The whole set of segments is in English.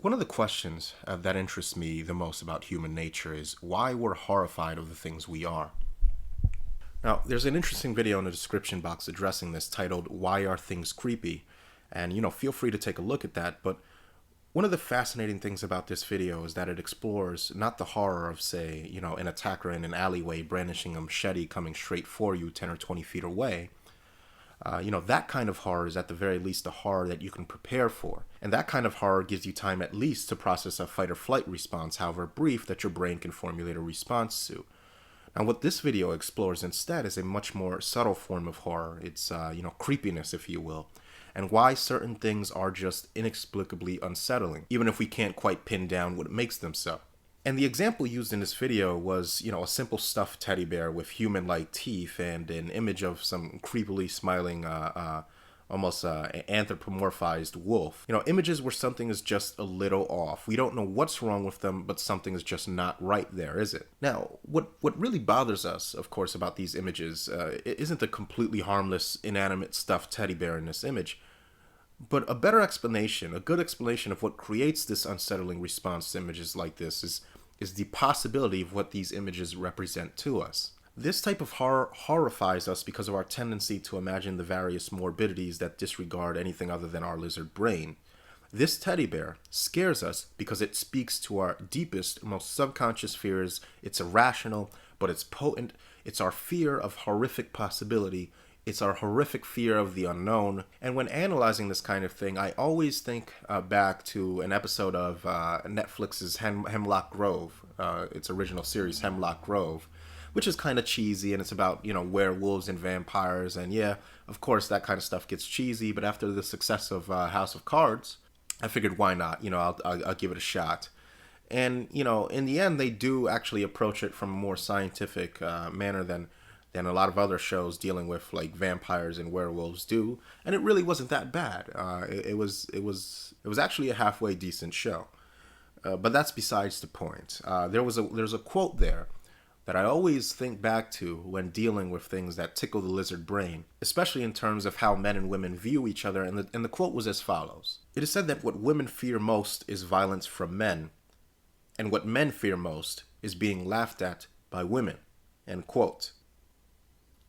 One of the questions that interests me the most about human nature is why we're horrified of the things we are. Now, there's an interesting video in the description box addressing this titled, Why Are Things Creepy? And, feel free to take a look at that. But one of the fascinating things about this video is that it explores not the horror of, say, an attacker in an alleyway brandishing a machete coming straight for you 10 or 20 feet away. That kind of horror is at the very least a horror that you can prepare for. And that kind of horror gives you time at least to process a fight or flight response, however brief, that your brain can formulate a response to. Now, what this video explores instead is a much more subtle form of horror. It's, creepiness, if you will, and why certain things are just inexplicably unsettling, even if we can't quite pin down what makes them so. And the example used in this video was, a simple stuffed teddy bear with human-like teeth and an image of some creepily smiling, almost anthropomorphized wolf. Images where something is just a little off. We don't know what's wrong with them, but something is just not right there, is it? Now, what really bothers us, of course, about these images isn't the completely harmless, inanimate stuffed teddy bear in this image, but a better explanation, a good explanation of what creates this unsettling response to images like this is the possibility of what these images represent to us. This type of horror horrifies us because of our tendency to imagine the various morbidities that disregard anything other than our lizard brain. This teddy bear scares us because it speaks to our deepest, most subconscious fears. It's irrational, but it's potent. It's our fear of horrific possibility. It's our horrific fear of the unknown. And when analyzing this kind of thing, I always think back to an episode of Netflix's Hemlock Grove, its original series, Hemlock Grove, which is kind of cheesy, and it's about, werewolves and vampires. And yeah, of course, that kind of stuff gets cheesy. But after the success of House of Cards, I figured, why not? I'll give it a shot. And, in the end, they do actually approach it from a more scientific manner than a lot of other shows dealing with like vampires and werewolves do, and it really wasn't that bad. It was actually a halfway decent show, but that's besides the point. There's a quote there that I always think back to when dealing with things that tickle the lizard brain, especially in terms of how men and women view each other. And the quote was as follows: "It is said that what women fear most is violence from men, and what men fear most is being laughed at by women." End quote.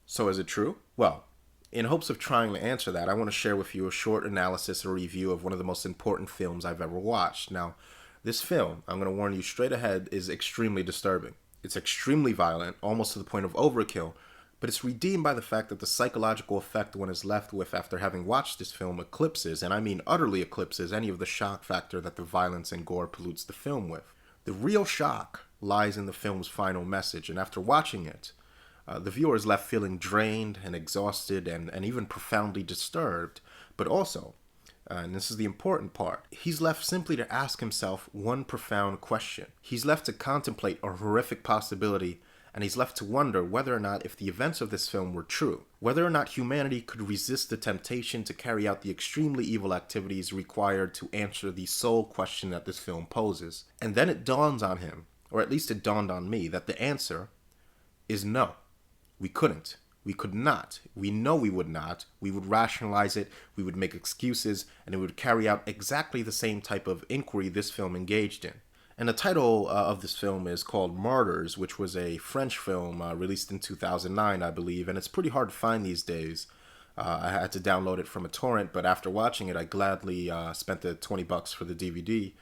So is it true? Well, in hopes of trying to answer that, I want to share with you a short analysis or review of one of the most important films I've ever watched. Now, this film, I'm going to warn you straight ahead, is extremely disturbing. It's extremely violent, almost to the point of overkill, but it's redeemed by the fact that the psychological effect one is left with after having watched this film eclipses, and I mean utterly eclipses, any of the shock factor that the violence and gore pollutes the film with. The real shock lies in the film's final message, and after watching it, the viewer is left feeling drained and exhausted and even profoundly disturbed, but also, and this is the important part, he's left simply to ask himself one profound question. He's left to contemplate a horrific possibility, and he's left to wonder whether or not, if the events of this film were true, whether or not humanity could resist the temptation to carry out the extremely evil activities required to answer the sole question that this film poses. And then it dawns on him, or at least it dawned on me, that the answer is no. We couldn't. We could not. We know we would not. We would rationalize it, we would make excuses, and it would carry out exactly the same type of inquiry this film engaged in. And the title of this film is called Martyrs, which was a French film released in 2009, I believe, and it's pretty hard to find these days. I had to download it from a torrent, but after watching it, I gladly spent the $20 for the DVD.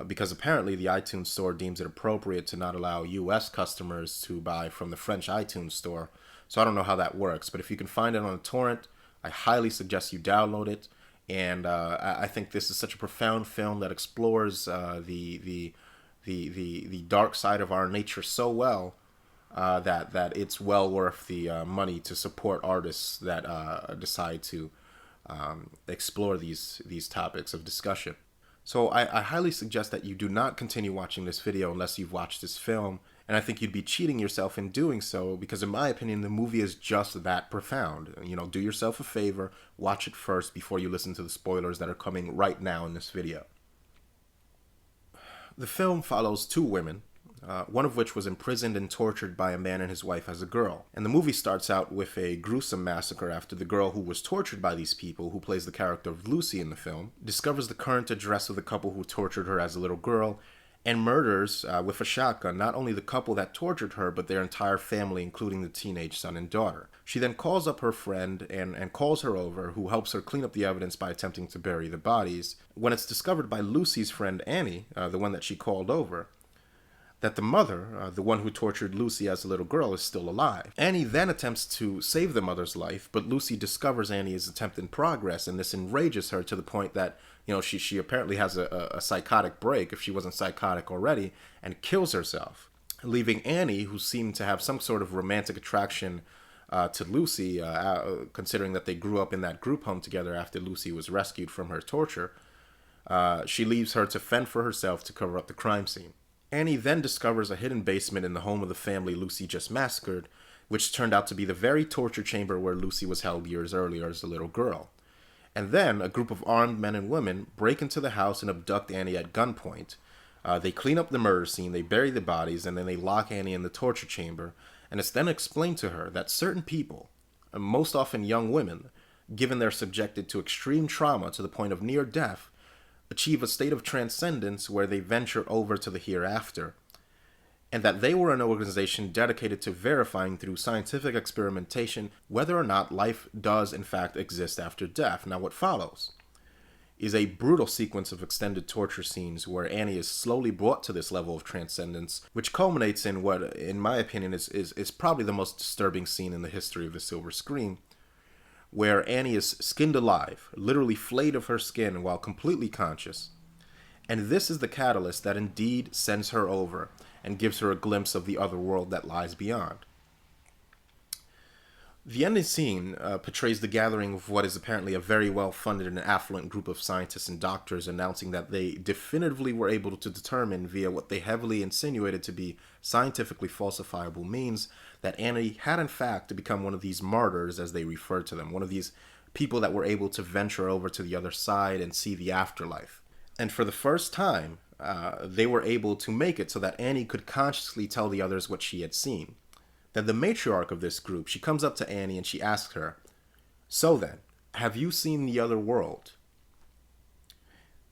Because apparently the iTunes store deems it appropriate to not allow US customers to buy from the French iTunes store. So I don't know how that works, but if you can find it on a torrent, I highly suggest you download it. And I think this is such a profound film that explores the dark side of our nature so well that it's well worth the money to support artists that decide to explore these topics of discussion. So I highly suggest that you do not continue watching this video unless you've watched this film, and I think you'd be cheating yourself in doing so because, in my opinion, the movie is just that profound. Do yourself a favor, watch it first before you listen to the spoilers that are coming right now in this video. The film follows two women, one of which was imprisoned and tortured by a man and his wife as a girl. And the movie starts out with a gruesome massacre after the girl who was tortured by these people, who plays the character of Lucy in the film, discovers the current address of the couple who tortured her as a little girl, and murders with a shotgun not only the couple that tortured her, but their entire family, including the teenage son and daughter. She then calls up her friend and calls her over, who helps her clean up the evidence by attempting to bury the bodies. When it's discovered by Lucy's friend Annie, the one that she called over, that the mother, the one who tortured Lucy as a little girl, is still alive. Annie then attempts to save the mother's life, but Lucy discovers Annie's attempt in progress, and this enrages her to the point that, she apparently has a psychotic break, if she wasn't psychotic already, and kills herself, leaving Annie, who seemed to have some sort of romantic attraction to Lucy, considering that they grew up in that group home together after Lucy was rescued from her torture. She leaves her to fend for herself to cover up the crime scene. Annie then discovers a hidden basement in the home of the family Lucy just massacred, which turned out to be the very torture chamber where Lucy was held years earlier as a little girl. And then a group of armed men and women break into the house and abduct Annie at gunpoint. They clean up the murder scene, they bury the bodies, and then they lock Annie in the torture chamber. And it's then explained to her that certain people, most often young women, given they're subjected to extreme trauma to the point of near death, achieve a state of transcendence where they venture over to the hereafter, and that they were an organization dedicated to verifying through scientific experimentation whether or not life does in fact exist after death. Now what follows is a brutal sequence of extended torture scenes where Annie is slowly brought to this level of transcendence, which culminates in what, in my opinion, is probably the most disturbing scene in the history of the silver screen, where Annie is skinned alive, literally flayed of her skin while completely conscious. And this is the catalyst that indeed sends her over and gives her a glimpse of the other world that lies beyond. The ending scene portrays the gathering of what is apparently a very well-funded and affluent group of scientists and doctors announcing that they definitively were able to determine via what they heavily insinuated to be scientifically falsifiable means that Annie had in fact become one of these martyrs, as they referred to them, one of these people that were able to venture over to the other side and see the afterlife. And for the first time, they were able to make it so that Annie could consciously tell the others what she had seen. Then the matriarch of this group, she comes up to Annie and she asks her, "So then, have you seen the other world?"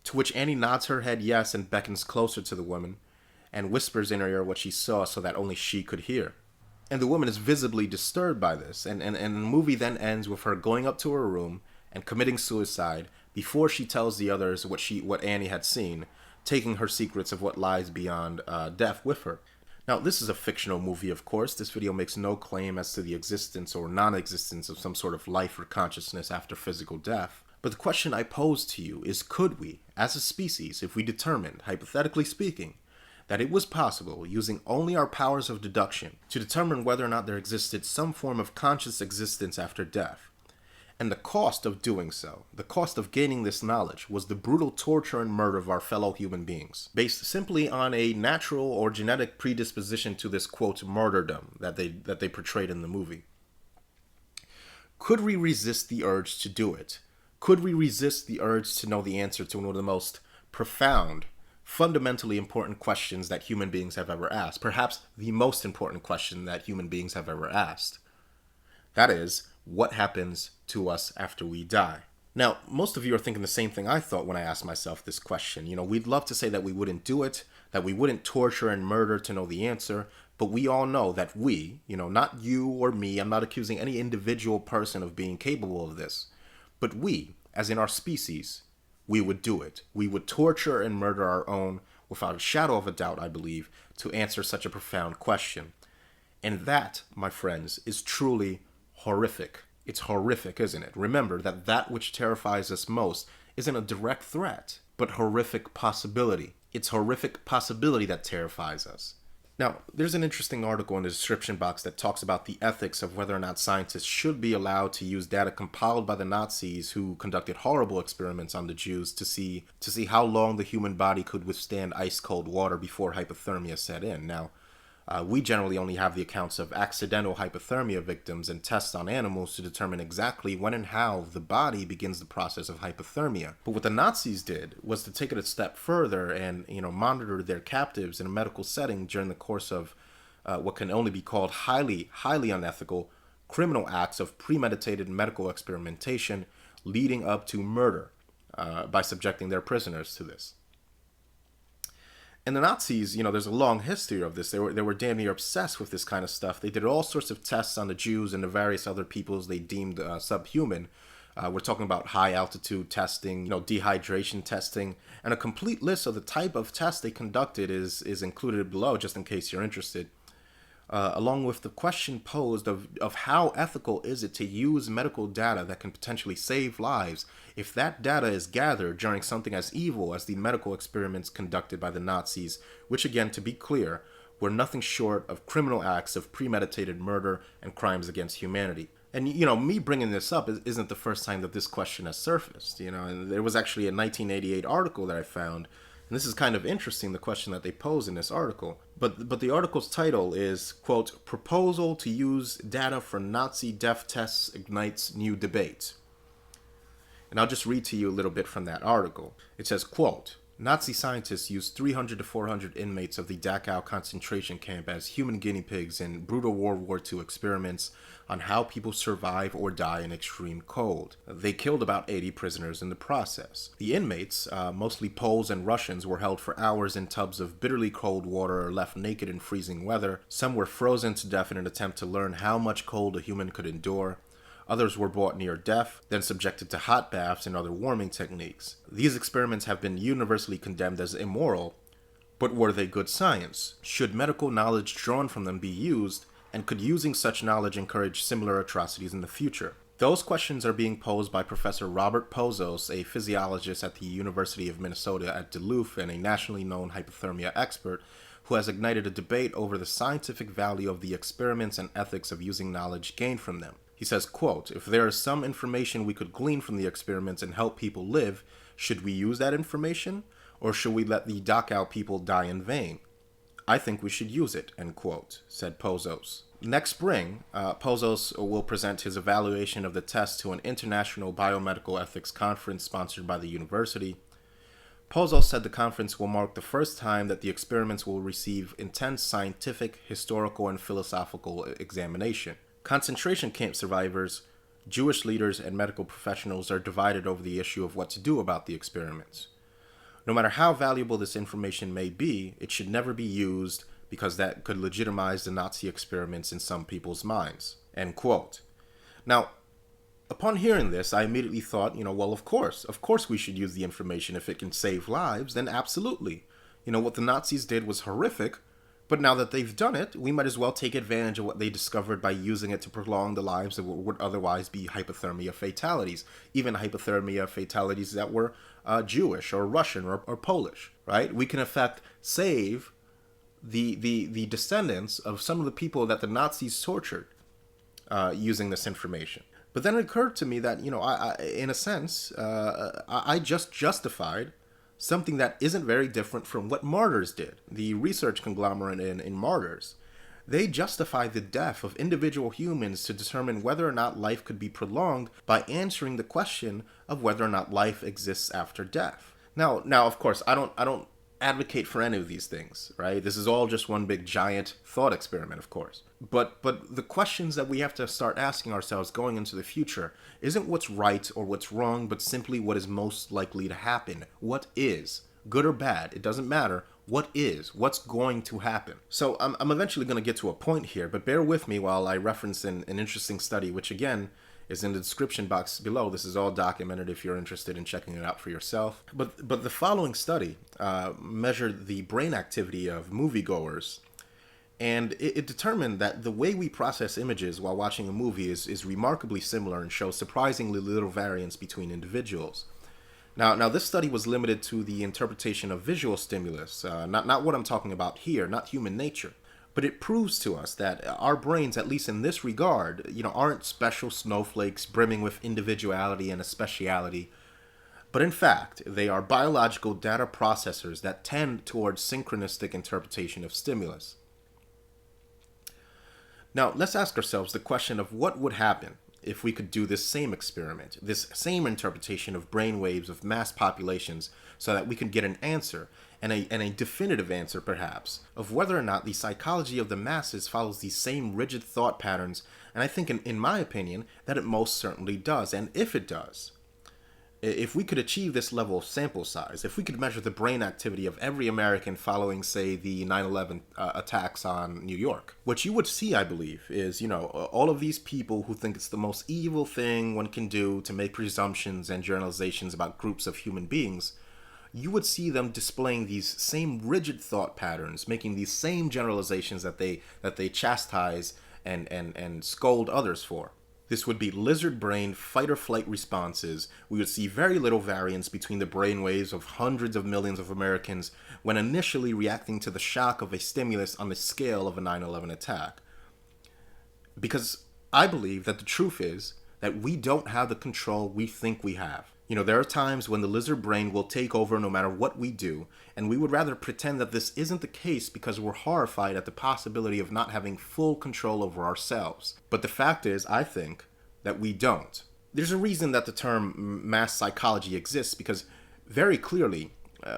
To which Annie nods her head yes and beckons closer to the woman and whispers in her ear what she saw so that only she could hear. And the woman is visibly disturbed by this, and the movie then ends with her going up to her room and committing suicide before she tells the others what Annie had seen, taking her secrets of what lies beyond death with her. Now, this is a fictional movie, of course. This video makes no claim as to the existence or non-existence of some sort of life or consciousness after physical death. But the question I pose to you is, could we, as a species, if we determined, hypothetically speaking, that it was possible, using only our powers of deduction, to determine whether or not there existed some form of conscious existence after death? And the cost of doing so, the cost of gaining this knowledge, was the brutal torture and murder of our fellow human beings, based simply on a natural or genetic predisposition to this, quote, martyrdom that they portrayed in the movie. Could we resist the urge to do it? Could we resist the urge to know the answer to one of the most profound, fundamentally important questions that human beings have ever asked? Perhaps the most important question that human beings have ever asked. That is, what happens to us after we die? Now, most of you are thinking the same thing I thought when I asked myself this question. We'd love to say that we wouldn't do it, that we wouldn't torture and murder to know the answer, but we all know that we, not you or me, I'm not accusing any individual person of being capable of this, but we, as in our species, we would do it. We would torture and murder our own, without a shadow of a doubt, I believe, to answer such a profound question. And that, my friends, is truly horrific. It's horrific, isn't it? Remember that which terrifies us most isn't a direct threat, but horrific possibility. It's horrific possibility that terrifies us. Now, there's an interesting article in the description box that talks about the ethics of whether or not scientists should be allowed to use data compiled by the Nazis, who conducted horrible experiments on the Jews to see how long the human body could withstand ice-cold water before hypothermia set in. Now, We generally only have the accounts of accidental hypothermia victims and tests on animals to determine exactly when and how the body begins the process of hypothermia. But what the Nazis did was to take it a step further and, monitor their captives in a medical setting during the course of what can only be called highly, highly unethical criminal acts of premeditated medical experimentation leading up to murder by subjecting their prisoners to this. And the Nazis, there's a long history of this. They were damn near obsessed with this kind of stuff. They did all sorts of tests on the Jews and the various other peoples they deemed subhuman. We're talking about high altitude testing, dehydration testing, and a complete list of the type of tests they conducted is included below, just in case you're interested. Along with the question posed of how ethical is it to use medical data that can potentially save lives if that data is gathered during something as evil as the medical experiments conducted by the Nazis, which again, to be clear, were nothing short of criminal acts of premeditated murder and crimes against humanity. And, me bringing this up isn't the first time that this question has surfaced, and there was actually a 1988 article that I found. And this is kind of interesting, the question that they pose in this article. But the article's title is, quote, "Proposal to use data for Nazi death tests ignites new debate." And I'll just read to you a little bit from that article. It says, quote, "Nazi scientists used 300 to 400 inmates of the Dachau concentration camp as human guinea pigs in brutal World War II experiments on how people survive or die in extreme cold. They killed about 80 prisoners in the process. The inmates, mostly Poles and Russians, were held for hours in tubs of bitterly cold water or left naked in freezing weather. Some were frozen to death in an attempt to learn how much cold a human could endure. Others were brought near death, then subjected to hot baths and other warming techniques. These experiments have been universally condemned as immoral, but were they good science? Should medical knowledge drawn from them be used, and could using such knowledge encourage similar atrocities in the future?" Those questions are being posed by Professor Robert Pozos, a physiologist at the University of Minnesota at Duluth and a nationally known hypothermia expert, who has ignited a debate over the scientific value of the experiments and ethics of using knowledge gained from them. He says, quote, "If there is some information we could glean from the experiments and help people live, should we use that information? Or should we let the Dachau people die in vain? I think we should use it," end quote, said Pozos. Next spring, Pozos will present his evaluation of the test to an international biomedical ethics conference sponsored by the university. Pozos said the conference will mark the first time that the experiments will receive intense scientific, historical, and philosophical examination. Concentration camp survivors, Jewish leaders, and medical professionals are divided over the issue of what to do about the experiments. No matter how valuable this information may be, it should never be used because that could legitimize the Nazi experiments in some people's minds. End quote. Now, upon hearing this, I immediately thought, well, of course we should use the information if it can save lives, then absolutely. What the Nazis did was horrific, but now that they've done it, we might as well take advantage of what they discovered by using it to prolong the lives of what would otherwise be hypothermia fatalities, even hypothermia fatalities that were Jewish or Russian or Polish, right? We can in fact save the descendants of some of the people that the Nazis tortured using this information. But then it occurred to me that, in a sense, I just justified something that isn't very different from what Martyrs did, the research conglomerate in Martyrs. They justified the death of individual humans to determine whether or not life could be prolonged by answering the question of whether or not life exists after death. Now, of course, I don't advocate for any of these things, right? This is all just one big giant thought experiment, of course. But the questions that we have to start asking ourselves going into the future isn't what's right or what's wrong, but simply what is most likely to happen. What is? Good or bad, it doesn't matter. What is? What's going to happen? So I'm eventually going to get to a point here, but bear with me while I reference an interesting study, which again is in the description box below. This is all documented if you're interested in checking it out for yourself. But the following study measured the brain activity of moviegoers, and it determined that the way we process images while watching a movie is remarkably similar and shows surprisingly little variance between individuals. Now this study was limited to the interpretation of visual stimulus, not what I'm talking about here, not human nature. But it proves to us that our brains, at least in this regard, aren't special snowflakes brimming with individuality and a speciality. But in fact, they are biological data processors that tend towards synchronistic interpretation of stimulus. Now, let's ask ourselves the question of what would happen if we could do this same experiment, this same interpretation of brainwaves of mass populations, so that we could get an answer, and a definitive answer perhaps, of whether or not the psychology of the masses follows these same rigid thought patterns. And I think, in my opinion, that it most certainly does. And if it does, if we could achieve this level of sample size, if we could measure the brain activity of every American following, say, the 9/11 attacks on New York, what you would see, I believe, is, all of these people who think it's the most evil thing one can do to make presumptions and generalizations about groups of human beings, you would see them displaying these same rigid thought patterns, making these same generalizations that they chastise and scold others for. This would be lizard brain fight or flight responses. We would see very little variance between the brain waves of hundreds of millions of Americans when initially reacting to the shock of a stimulus on the scale of a 9/11 attack. Because I believe that the truth is that we don't have the control we think we have. There are times when the lizard brain will take over no matter what we do, and we would rather pretend that this isn't the case because we're horrified at the possibility of not having full control over ourselves. But the fact is, I think, that we don't. There's a reason that the term mass psychology exists, because very clearly,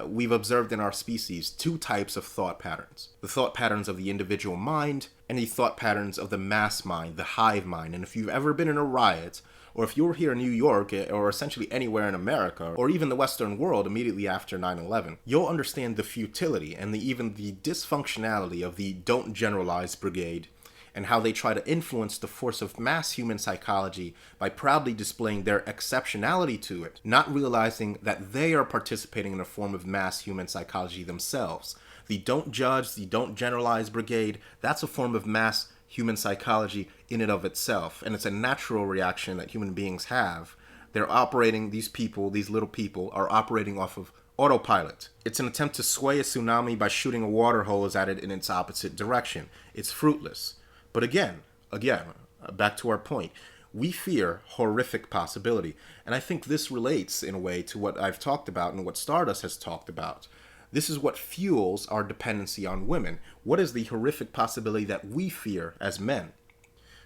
we've observed in our species two types of thought patterns. The thought patterns of the individual mind, and the thought patterns of the mass mind, the hive mind. And if you've ever been in a riot, or if you were here in New York, or essentially anywhere in America, or even the Western world immediately after 9/11, you'll understand the futility and even the dysfunctionality of the Don't Generalize Brigade, and how they try to influence the force of mass human psychology by proudly displaying their exceptionality to it, not realizing that they are participating in a form of mass human psychology themselves. The Don't Judge, the Don't Generalize Brigade, that's a form of mass human psychology in and of itself, and it's a natural reaction that human beings have. These little people are operating off of autopilot. It's an attempt to sway a tsunami by shooting a water hose at it in its opposite direction. It's fruitless. But again, back to our point, we fear horrific possibility, and I think this relates in a way to what I've talked about and what Stardust has talked about. This is what fuels our dependency on women. What is the horrific possibility that we fear as men?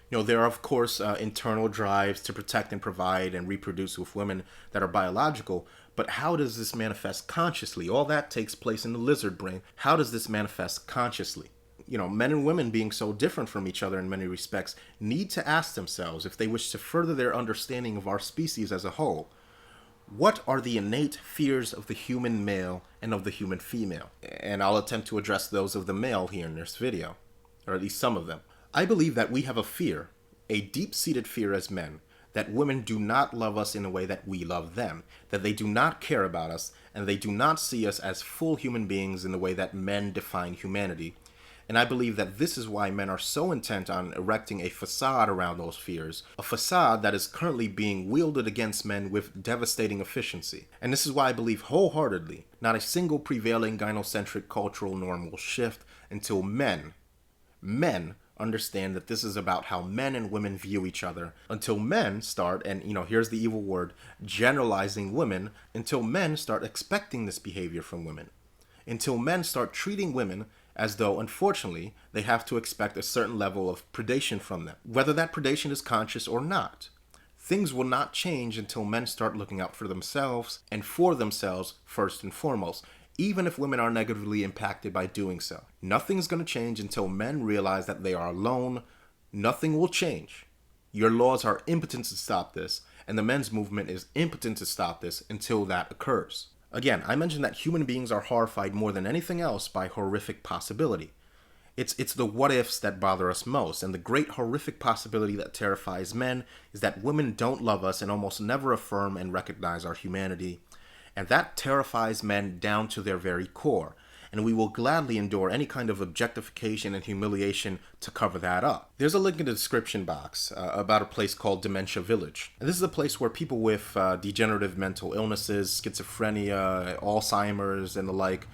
There are, of course, internal drives to protect and provide and reproduce with women that are biological, but how does this manifest consciously? All that takes place in the lizard brain. How does this manifest consciously? Men and women, being so different from each other in many respects, need to ask themselves, if they wish to further their understanding of our species as a whole, what are the innate fears of the human male and of the human female? And I'll attempt to address those of the male here in this video, or at least some of them. I believe that we have a fear, a deep-seated fear as men, that women do not love us in a way that we love them, that they do not care about us, and they do not see us as full human beings in the way that men define humanity. And I believe that this is why men are so intent on erecting a facade around those fears, a facade that is currently being wielded against men with devastating efficiency. And this is why I believe wholeheartedly not a single prevailing gynocentric cultural norm will shift until men understand that this is about how men and women view each other, until men start, and here's the evil word, generalizing women, until men start expecting this behavior from women, until men start treating women as though, unfortunately, they have to expect a certain level of predation from them, whether that predation is conscious or not. Things will not change until men start looking out for themselves and for themselves first and foremost, even if women are negatively impacted by doing so. Nothing's going to change until men realize that they are alone. Nothing will change. Your laws are impotent to stop this, and the men's movement is impotent to stop this until that occurs. Again, I mentioned that human beings are horrified more than anything else by horrific possibility. It's the what-ifs that bother us most, and the great horrific possibility that terrifies men is that women don't love us and almost never affirm and recognize our humanity. And that terrifies men down to their very core, and we will gladly endure any kind of objectification and humiliation to cover that up. There's a link in the description box about a place called Dementia Village. And this is a place where people with degenerative mental illnesses, schizophrenia, Alzheimer's, and the like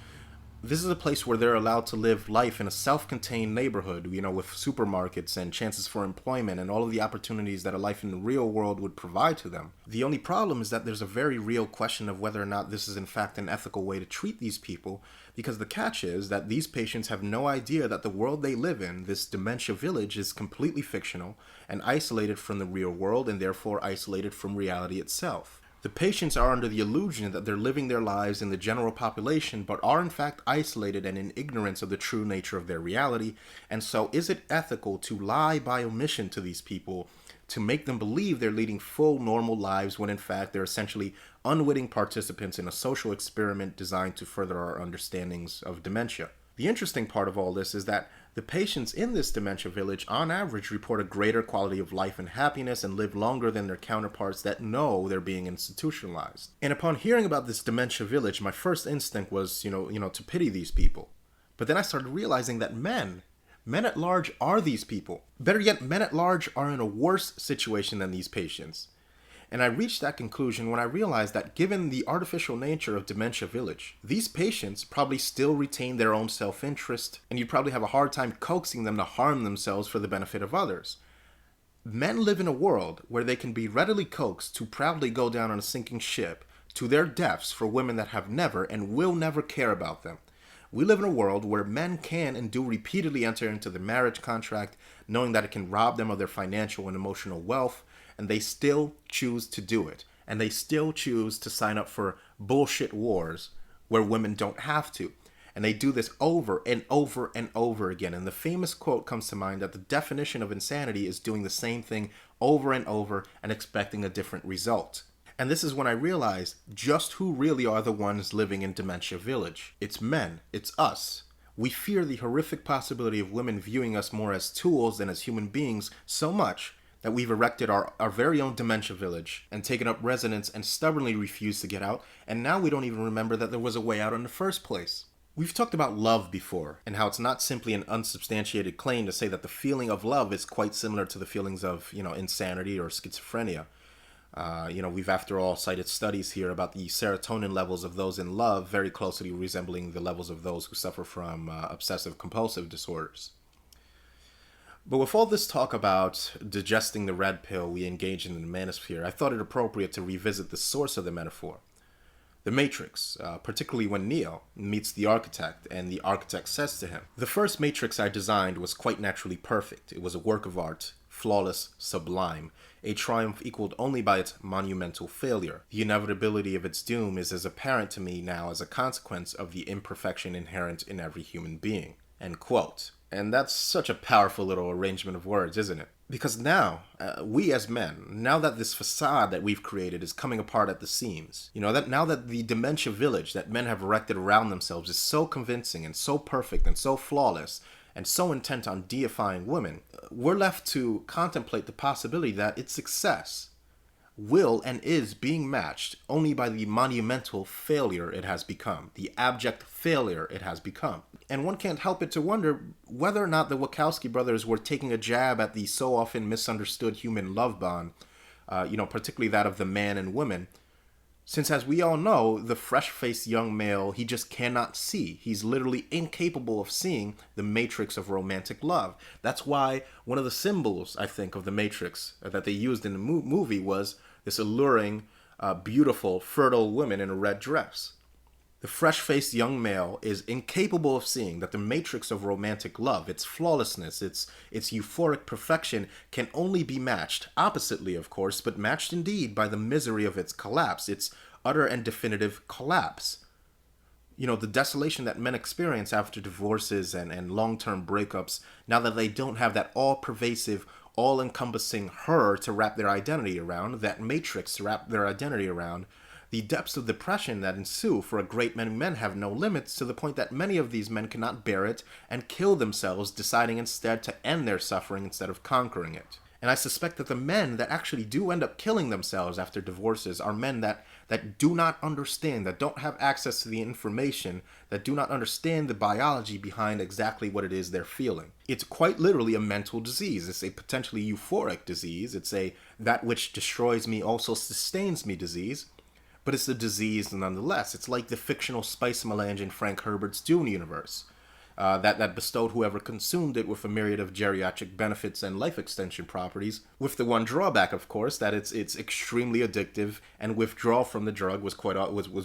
This is a place where they're allowed to live life in a self-contained neighborhood, with supermarkets and chances for employment and all of the opportunities that a life in the real world would provide to them. The only problem is that there's a very real question of whether or not this is in fact an ethical way to treat these people, because the catch is that these patients have no idea that the world they live in, this dementia village, is completely fictional and isolated from the real world and therefore isolated from reality itself. The patients are under the illusion that they're living their lives in the general population, but are in fact isolated and in ignorance of the true nature of their reality. And so is it ethical to lie by omission to these people to make them believe they're leading full normal lives when in fact they're essentially unwitting participants in a social experiment designed to further our understandings of dementia? The interesting part of all this is that the patients in this dementia village on average report a greater quality of life and happiness and live longer than their counterparts that know they're being institutionalized. And upon hearing about this dementia village, my first instinct was, to pity these people. But then I started realizing that men at large are these people. Better yet, men at large are in a worse situation than these patients. And I reached that conclusion when I realized that given the artificial nature of Dementia Village, these patients probably still retain their own self-interest, and you'd probably have a hard time coaxing them to harm themselves for the benefit of others. Men live in a world where they can be readily coaxed to proudly go down on a sinking ship to their deaths for women that have never and will never care about them. We live in a world where men can and do repeatedly enter into the marriage contract knowing that it can rob them of their financial and emotional wealth, and they still choose to do it. And they still choose to sign up for bullshit wars where women don't have to. And they do this over and over and over again. And the famous quote comes to mind that the definition of insanity is doing the same thing over and over and expecting a different result. And this is when I realized just who really are the ones living in Dementia Village. It's men. It's us. We fear the horrific possibility of women viewing us more as tools than as human beings so much that we've erected our very own dementia village and taken up residence and stubbornly refused to get out, and now we don't even remember that there was a way out in the first place. We've talked about love before, and how it's not simply an unsubstantiated claim to say that the feeling of love is quite similar to the feelings of, insanity or schizophrenia. We've after all cited studies here about the serotonin levels of those in love very closely resembling the levels of those who suffer from obsessive compulsive disorders. But with all this talk about digesting the red pill we engage in the manosphere, I thought it appropriate to revisit the source of the metaphor. The Matrix, particularly when Neo meets the architect and the architect says to him, "The first Matrix I designed was quite naturally perfect. It was a work of art, flawless, sublime, a triumph equaled only by its monumental failure. The inevitability of its doom is as apparent to me now as a consequence of the imperfection inherent in every human being." End quote. And that's such a powerful little arrangement of words, isn't it? Because now, we as men, now that this facade that we've created is coming apart at the seams, that now that the dementia village that men have erected around themselves is so convincing and so perfect and so flawless and so intent on deifying women, we're left to contemplate the possibility that its success will and is being matched only by the monumental failure it has become, the abject failure it has become. And one can't help but to wonder whether or not the Wachowski brothers were taking a jab at the so often misunderstood human love bond, particularly that of the man and woman, since as we all know, the fresh-faced young male, he just cannot see. He's literally incapable of seeing the matrix of romantic love. That's why one of the symbols, I think, of the matrix that they used in the movie was this alluring, beautiful, fertile woman in a red dress. The fresh-faced young male is incapable of seeing that the matrix of romantic love, its flawlessness, its euphoric perfection, can only be matched, oppositely of course, but matched indeed by the misery of its collapse, its utter and definitive collapse. The desolation that men experience after divorces and long-term breakups, now that they don't have that all-pervasive, all-encompassing her to wrap their identity around, that matrix to wrap their identity around, the depths of depression that ensue for a great many men have no limits, to the point that many of these men cannot bear it and kill themselves, deciding instead to end their suffering instead of conquering it. And I suspect that the men that actually do end up killing themselves after divorces are men that do not understand, that don't have access to the information, that do not understand the biology behind exactly what it is they're feeling. It's quite literally a mental disease. It's a potentially euphoric disease. It's a that which destroys me also sustains me disease. but it's a disease nonetheless. It's like the fictional spice melange in Frank Herbert's Dune universe. That bestowed whoever consumed it with a myriad of geriatric benefits and life extension properties, with the one drawback, of course, that it's extremely addictive, and withdrawal from the drug was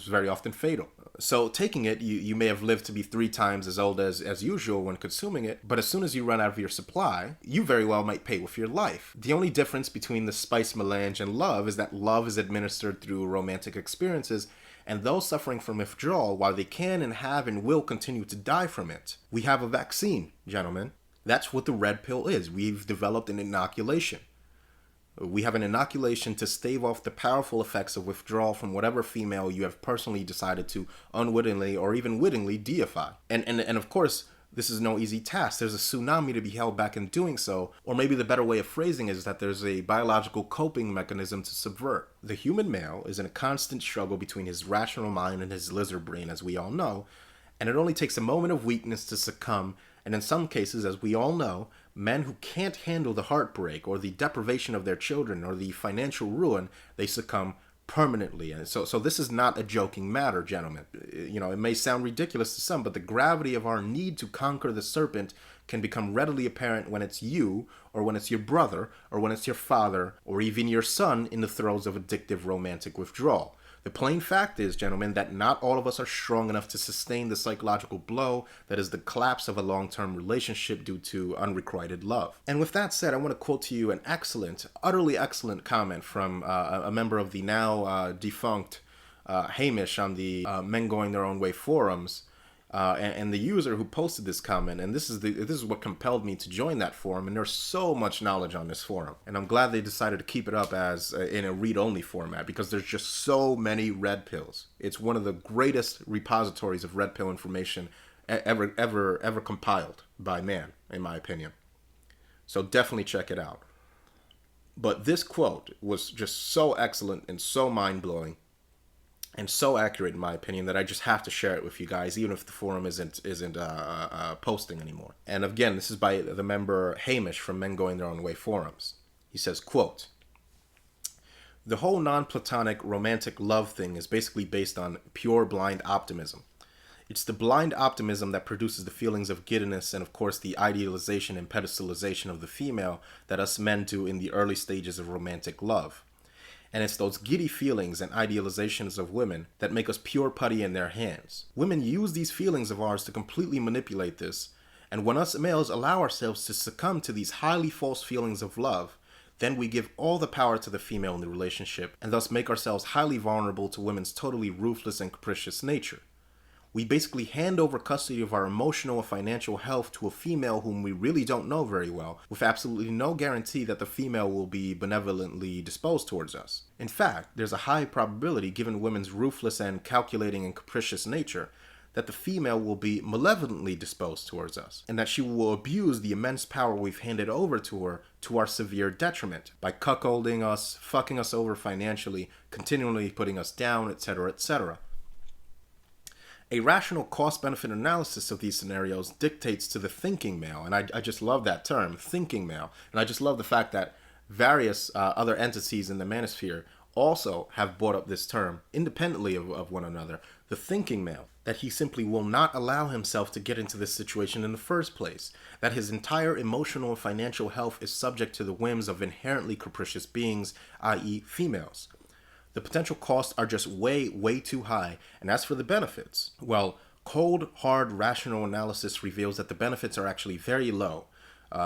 very often fatal. So taking it, you may have lived to be 3 times as old as usual when consuming it, but as soon as you run out of your supply, you very well might pay with your life. The only difference between the spice melange and love is that love is administered through romantic experiences, and those suffering from withdrawal, while they can and have and will continue to die from it. We have a vaccine, gentlemen. That's what the red pill is. We've developed an inoculation. We have an inoculation to stave off the powerful effects of withdrawal from whatever female you have personally decided to unwittingly or even wittingly deify. And of course, this is no easy task. There's a tsunami to be held back in doing so, or maybe the better way of phrasing it is that there's a biological coping mechanism to subvert. The human male is in a constant struggle between his rational mind and his lizard brain, as we all know, and it only takes a moment of weakness to succumb, and in some cases, as we all know, men who can't handle the heartbreak or the deprivation of their children or the financial ruin, they succumb permanently. And so this is not a joking matter, gentlemen. You know, it may sound ridiculous to some, but the gravity of our need to conquer the serpent can become readily apparent when it's you, or when it's your brother, or when it's your father, or even your son in the throes of addictive romantic withdrawal. The plain fact is, gentlemen, that not all of us are strong enough to sustain the psychological blow that is the collapse of a long-term relationship due to unrequited love. And with that said, I want to quote to you an excellent, utterly excellent comment from a member of the now defunct Hamish on the Men Going Their Own Way forums. And the user who posted this comment, and this is what compelled me to join that forum, and there's so much knowledge on this forum, and I'm glad they decided to keep it up as in a read-only format, because there's just so many red pills. It's one of the greatest repositories of red pill information ever compiled by man, in my opinion. So definitely check it out. But this quote was just so excellent and so mind-blowing and so accurate, in my opinion, that I just have to share it with you guys, even if the forum isn't posting anymore. And again, this is by the member Hamish from Men Going Their Own Way forums. He says, quote, "The whole non-platonic romantic love thing is basically based on pure blind optimism. It's the blind optimism that produces the feelings of giddiness and, of course, the idealization and pedestalization of the female that us men do in the early stages of romantic love. And it's those giddy feelings and idealizations of women that make us pure putty in their hands. Women use these feelings of ours to completely manipulate this, and when us males allow ourselves to succumb to these highly false feelings of love, then we give all the power to the female in the relationship, and thus make ourselves highly vulnerable to women's totally ruthless and capricious nature. We basically hand over custody of our emotional and financial health to a female whom we really don't know very well, with absolutely no guarantee that the female will be benevolently disposed towards us. In fact, there's a high probability, given women's ruthless and calculating and capricious nature, that the female will be malevolently disposed towards us, and that she will abuse the immense power we've handed over to her to our severe detriment, by cuckolding us, fucking us over financially, continually putting us down, etc., etc. A rational cost-benefit analysis of these scenarios dictates to the thinking male, and I just love that term, thinking male, and I just love the fact that various other entities in the manosphere also have brought up this term, independently of one another, the thinking male, that he simply will not allow himself to get into this situation in the first place, that his entire emotional and financial health is subject to the whims of inherently capricious beings, i.e. females. The potential costs are just way, way too high, and as for the benefits, well, cold, hard, rational analysis reveals that the benefits are actually very low,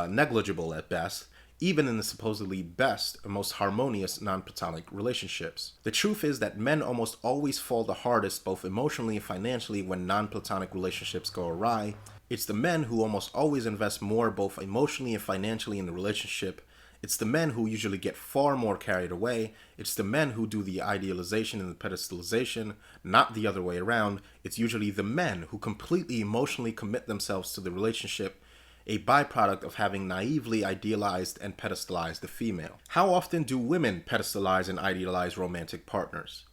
negligible at best, even in the supposedly best and most harmonious non-platonic relationships. The truth is that men almost always fall the hardest both emotionally and financially when non-platonic relationships go awry. It's the men who almost always invest more both emotionally and financially in the relationship. It's the men who usually get far more carried away. It's the men who do the idealization and the pedestalization, not the other way around. It's usually the men who completely emotionally commit themselves to the relationship, a byproduct of having naively idealized and pedestalized the female. How often do women pedestalize and idealize romantic partners?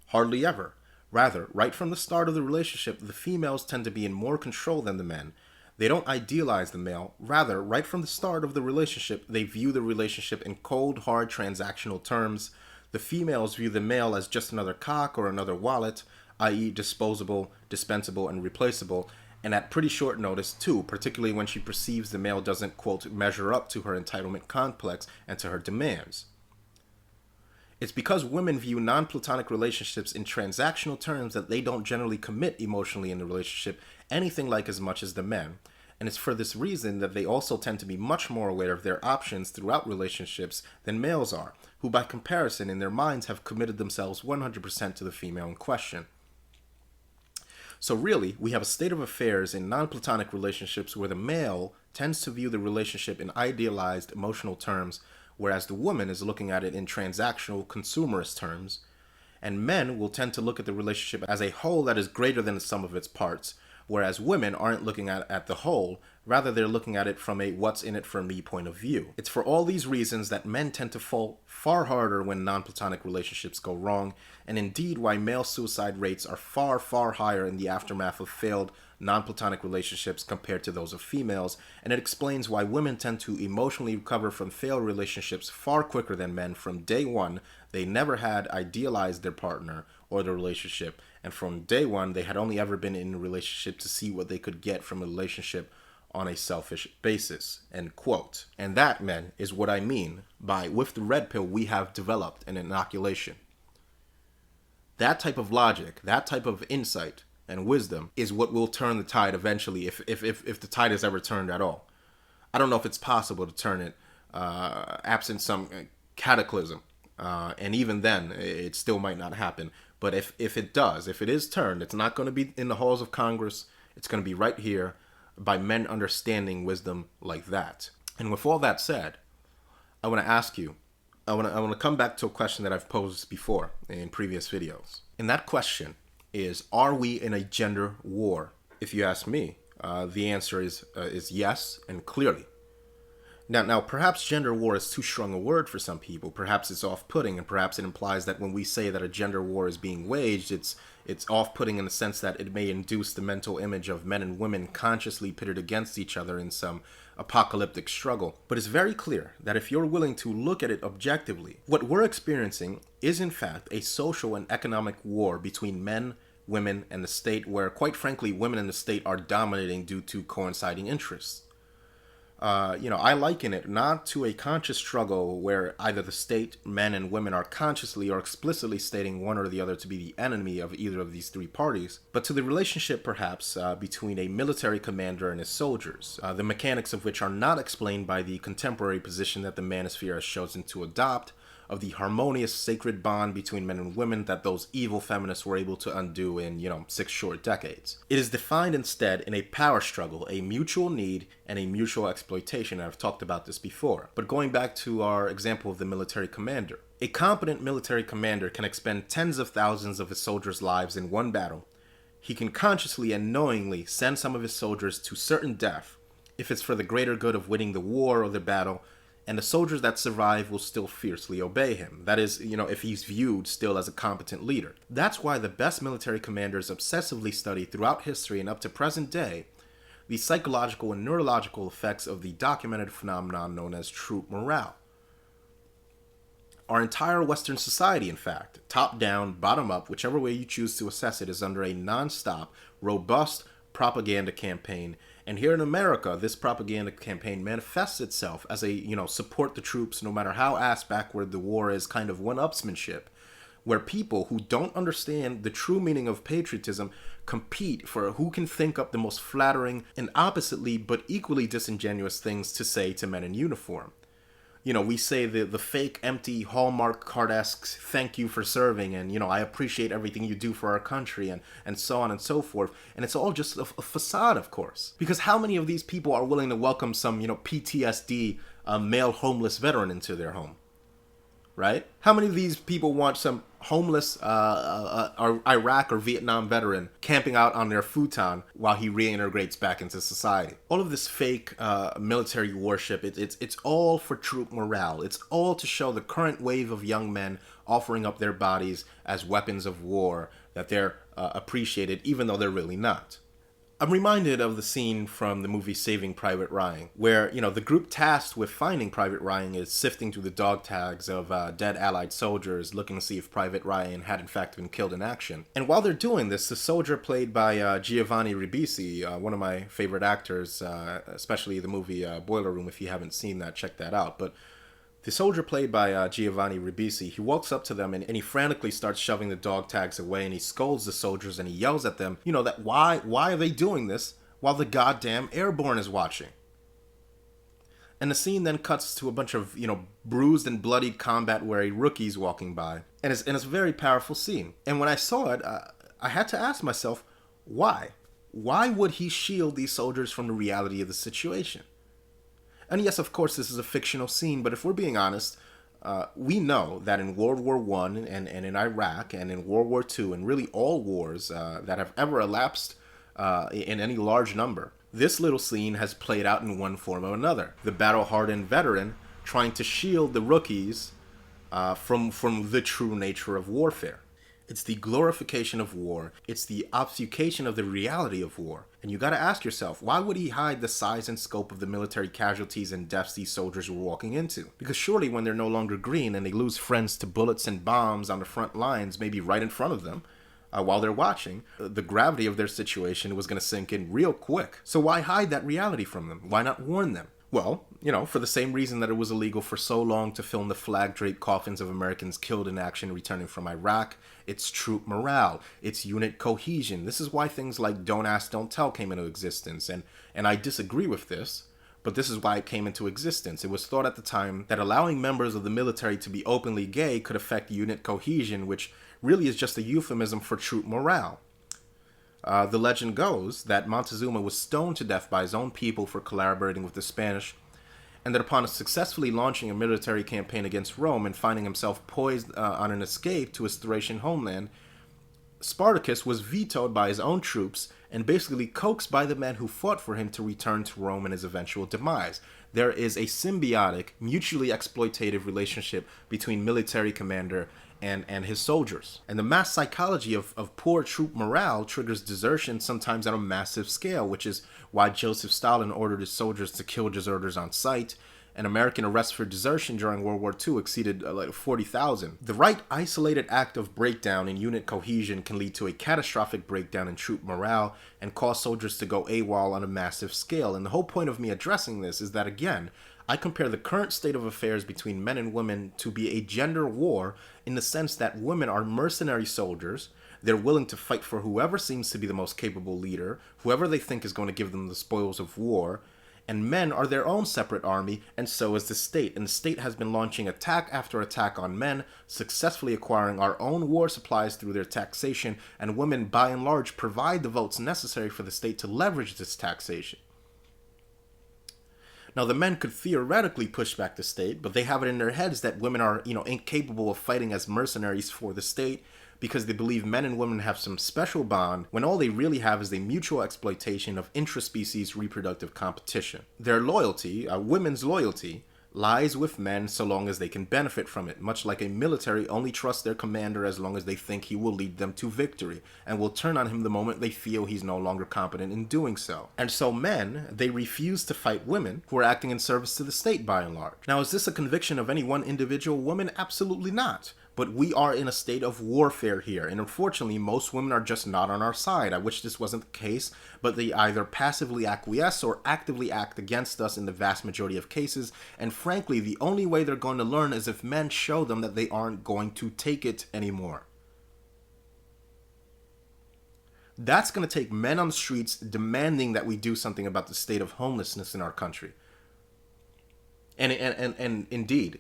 Hardly ever. Rather, right from the start of the relationship, the females tend to be in more control than the men. They don't idealize the male. Rather, right from the start of the relationship, they view the relationship in cold, hard, transactional terms. The females view the male as just another cock or another wallet, i.e. disposable, dispensable, and replaceable, and at pretty short notice too, particularly when she perceives the male doesn't, quote, measure up to her entitlement complex and to her demands. It's because women view non-platonic relationships in transactional terms that they don't generally commit emotionally in the relationship anything like as much as the men. And it's for this reason that they also tend to be much more aware of their options throughout relationships than males are, who by comparison in their minds have committed themselves 100% to the female in question. So really, we have a state of affairs in non-platonic relationships where the male tends to view the relationship in idealized emotional terms, whereas the woman is looking at it in transactional consumerist terms, and men will tend to look at the relationship as a whole that is greater than the sum of its parts, whereas women aren't looking at the whole, rather they're looking at it from a what's in it for me point of view. It's for all these reasons that men tend to fall far harder when non-platonic relationships go wrong, and indeed why male suicide rates are far, far higher in the aftermath of failed non-platonic relationships compared to those of females, and it explains why women tend to emotionally recover from failed relationships far quicker than men from day one. They never had idealized their partner or the relationship, and from day one they had only ever been in a relationship to see what they could get from a relationship on a selfish basis, end quote. And that, men, is what I mean by with the red pill we have developed an inoculation. That type of logic, that type of insight and wisdom is what will turn the tide eventually, if the tide is ever turned at all. I don't know if it's possible to turn it absent some cataclysm, and even then it still might not happen. But if it does, if it is turned, it's not going to be in the halls of Congress. It's going to be right here by men understanding wisdom like that. And with all that said, I want to ask you, I want to come back to a question that I've posed before in previous videos. And that question is, are we in a gender war? If you ask me, the answer is yes, and clearly. Now, perhaps gender war is too strong a word for some people. Perhaps it's off-putting, and perhaps it implies that when we say that a gender war is being waged, it's off-putting in the sense that it may induce the mental image of men and women consciously pitted against each other in some apocalyptic struggle. But it's very clear that if you're willing to look at it objectively, what we're experiencing is in fact a social and economic war between men, women, and the state, where quite frankly women in the state are dominating due to coinciding interests. I liken it not to a conscious struggle where either the state, men, and women are consciously or explicitly stating one or the other to be the enemy of either of these three parties, but to the relationship perhaps between a military commander and his soldiers, the mechanics of which are not explained by the contemporary position that the manosphere has chosen to adopt, of the harmonious sacred bond between men and women that those evil feminists were able to undo in, 6 short decades. It is defined instead in a power struggle, a mutual need, and a mutual exploitation. I've talked about this before. But going back to our example of the military commander. A competent military commander can expend tens of thousands of his soldiers' lives in one battle. He can consciously and knowingly send some of his soldiers to certain death, if it's for the greater good of winning the war or the battle, and the soldiers that survive will still fiercely obey him. That is, if he's viewed still as a competent leader. That's why the best military commanders obsessively study throughout history and up to present day the psychological and neurological effects of the documented phenomenon known as troop morale. Our entire Western society, in fact, top down, bottom up, whichever way you choose to assess it, is under a non-stop, robust propaganda campaign. And here in America, this propaganda campaign manifests itself as a, support the troops no matter how ass backward the war is kind of one-upsmanship, where people who don't understand the true meaning of patriotism compete for who can think up the most flattering and oppositely but equally disingenuous things to say to men in uniform. We say the fake, empty, Hallmark card-esque thank you for serving, and, I appreciate everything you do for our country, and so on and so forth. And it's all just a facade, of course. Because how many of these people are willing to welcome some, PTSD male homeless veteran into their home? Right? How many of these people want some homeless Iraq or Vietnam veteran camping out on their futon while he reintegrates back into society? All of this fake military worship, it's all for troop morale. It's all to show the current wave of young men offering up their bodies as weapons of war, that they're appreciated even though they're really not. I'm reminded of the scene from the movie Saving Private Ryan, where, the group tasked with finding Private Ryan is sifting through the dog tags of dead Allied soldiers looking to see if Private Ryan had in fact been killed in action. And while they're doing this, the soldier played by Giovanni Ribisi, one of my favorite actors, especially the movie Boiler Room. If you haven't seen that, check that out. But the soldier played by Giovanni Ribisi, he walks up to them and he frantically starts shoving the dog tags away, and he scolds the soldiers and he yells at them, that why are they doing this while the goddamn airborne is watching? And the scene then cuts to a bunch of, bruised and bloodied combat-weary rookies walking by. And it's a very powerful scene. And when I saw it, I had to ask myself, why? Why would he shield these soldiers from the reality of the situation? And yes, of course, this is a fictional scene, but if we're being honest, we know that in World War I and in Iraq and in World War II and really all wars that have ever elapsed in any large number, this little scene has played out in one form or another. The battle-hardened veteran trying to shield the rookies from the true nature of warfare. It's the glorification of war. It's the obfuscation of the reality of war. And you gotta ask yourself, why would he hide the size and scope of the military casualties and deaths these soldiers were walking into? Because surely when they're no longer green and they lose friends to bullets and bombs on the front lines, maybe right in front of them, while they're watching, the gravity of their situation was gonna sink in real quick. So why hide that reality from them? Why not warn them? Well, for the same reason that it was illegal for so long to film the flag-draped coffins of Americans killed in action returning from Iraq. It's troop morale. It's unit cohesion. This is why things like Don't Ask, Don't Tell came into existence. And I disagree with this, but this is why it came into existence. It was thought at the time that allowing members of the military to be openly gay could affect unit cohesion, which really is just a euphemism for troop morale. The legend goes that Montezuma was stoned to death by his own people for collaborating with the Spanish, and that upon successfully launching a military campaign against Rome and finding himself poised on an escape to his Thracian homeland, Spartacus was vetoed by his own troops and basically coaxed by the men who fought for him to return to Rome and his eventual demise. There is a symbiotic, mutually exploitative relationship between military commander and his soldiers. And the mass psychology of poor troop morale triggers desertion sometimes on a massive scale, which is why Joseph Stalin ordered his soldiers to kill deserters on sight, and American arrests for desertion during World War II exceeded 40,000. The right isolated act of breakdown in unit cohesion can lead to a catastrophic breakdown in troop morale and cause soldiers to go AWOL on a massive scale. And the whole point of me addressing this is that, again, I compare the current state of affairs between men and women to be a gender war in the sense that women are mercenary soldiers. They're willing to fight for whoever seems to be the most capable leader, whoever they think is going to give them the spoils of war. And men are their own separate army, and so is the state. And the state has been launching attack after attack on men, successfully acquiring our own war supplies through their taxation, and women, by and large, provide the votes necessary for the state to leverage this taxation. Now, the men could theoretically push back the state, but they have it in their heads that women are, incapable of fighting as mercenaries for the state because they believe men and women have some special bond when all they really have is a mutual exploitation of intraspecies reproductive competition. Their loyalty, women's loyalty, lies with men so long as they can benefit from it, much like a military only trusts their commander as long as they think he will lead them to victory, and will turn on him the moment they feel he's no longer competent in doing so. And so men, they refuse to fight women who are acting in service to the state by and large. Now, is this a conviction of any one individual woman? Absolutely not. But we are in a state of warfare here, and unfortunately, most women are just not on our side. I wish this wasn't the case, but they either passively acquiesce or actively act against us in the vast majority of cases, and frankly, the only way they're going to learn is if men show them that they aren't going to take it anymore. That's going to take men on the streets demanding that we do something about the state of homelessness in our country. And indeed,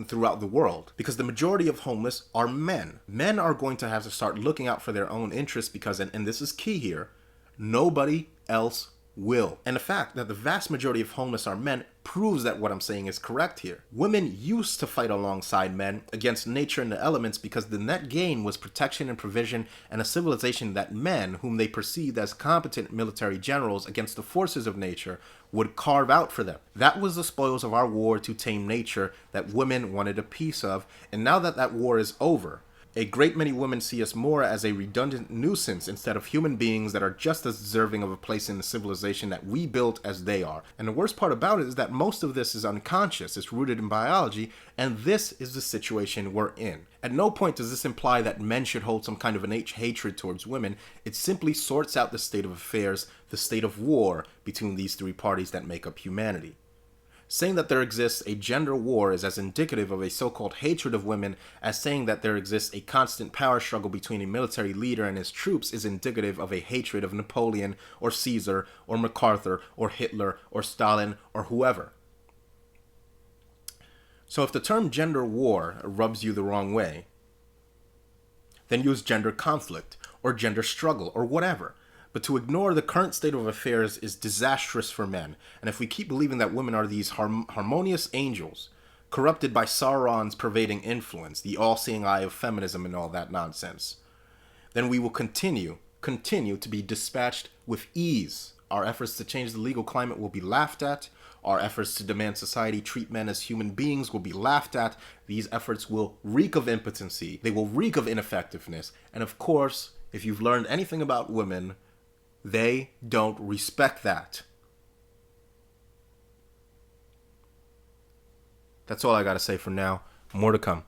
throughout the world, because the majority of homeless are men. Men are going to have to start looking out for their own interests because, and this is key here, nobody else will. And the fact that the vast majority of homeless are men proves that what I'm saying is correct here. Women used to fight alongside men against nature and the elements because the net gain was protection and provision and a civilization that men, whom they perceived as competent military generals against the forces of nature, would carve out for them. That was the spoils of our war to tame nature that women wanted a piece of, and now that that war is over, A great many women see us more as a redundant nuisance instead of human beings that are just as deserving of a place in the civilization that we built as they are. And the worst part about it is that most of this is unconscious, it's rooted in biology, and this is the situation we're in. At no point does this imply that men should hold some kind of innate hatred towards women. It simply sorts out the state of affairs, the state of war between these three parties that make up humanity. Saying that there exists a gender war is as indicative of a so-called hatred of women as saying that there exists a constant power struggle between a military leader and his troops is indicative of a hatred of Napoleon or Caesar or MacArthur or Hitler or Stalin or whoever. So if the term gender war rubs you the wrong way, then use gender conflict or gender struggle or whatever. But to ignore the current state of affairs is disastrous for men. And if we keep believing that women are these harmonious angels, corrupted by Sauron's pervading influence, the all-seeing eye of feminism and all that nonsense, then we will continue to be dispatched with ease. Our efforts to change the legal climate will be laughed at. Our efforts to demand society treat men as human beings will be laughed at. These efforts will reek of impotency. They will reek of ineffectiveness. And of course, if you've learned anything about women, they don't respect that. That's all I gotta say for now. More to come.